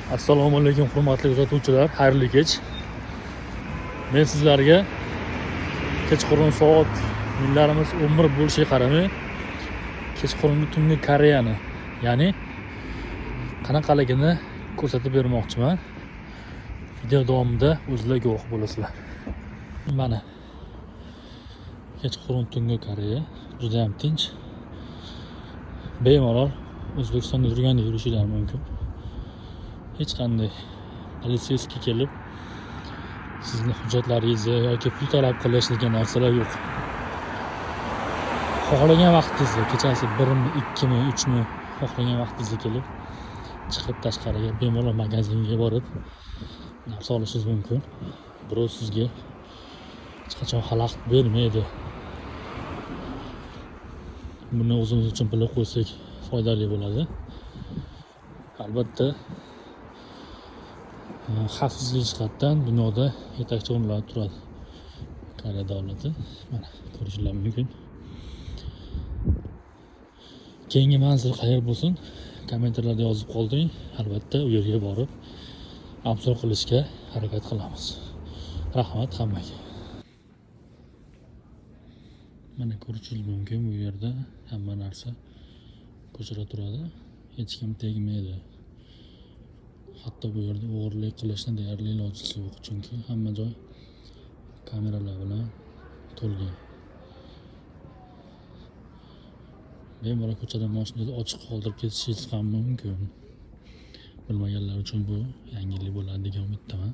Assalomu alaykum hurmatli kuzatuvchilar, xayrli kech. Men sizlarga kechqurun soat kunlarimiz 11 bo'lishiga qaramay kechqurungi tungi Koreyani, ya'ni qanaqaligini ko'rsatib bermoqchiman. Video davomida o'zingizlar guvoh bo'lasizlar. Mana kechqurun tungi Koreya juda ham tinch. Bemalol O'zbekistonda yurganda yurishingiz mumkin. Hech qanday politsiyskiy kelib sizni hujjatlaringizni yoki pul talab qilish degan narsalar yo'q. Xohlagan vaqtingizda kechasi 1mi, 2mi, 3mi xohlagan vaqtingizda kelib chiqib tashqariga bemalol magazinga borib narsa olishingiz mumkin. Birov sizga hech qachon xalaqit bermaydi. Buni o'zimiz uchun bilib qo'ysak foydali bo'ladi. Albatta xavfsizlik jihatdan dunyoda yetakchi o'rinlarda turadi Koreya davlati. Mana ko'rishingiz mumkin. Keyingi manzil qayer bo'lsin, kommentarlarda yozib qoldiring. Albatta u yerga borib obzor qilishga harakat qilamiz. Rahmat hammaga. Mana ko'rishingiz mumkin, bu yerda hamma narsa ko'chada turadi. Hech kim tegmaydi. Hatto bu yerda o'g'irlik qilishning deyarli ilojisi yo'q, chunki hamma joy kameralar bilan to'lgan. Bemalol ko'chada mashinani ochiq qoldirib ketishingiz ham mumkin. Bilmaganlar uchun bu yangilik bo'ladi degan umiddaman.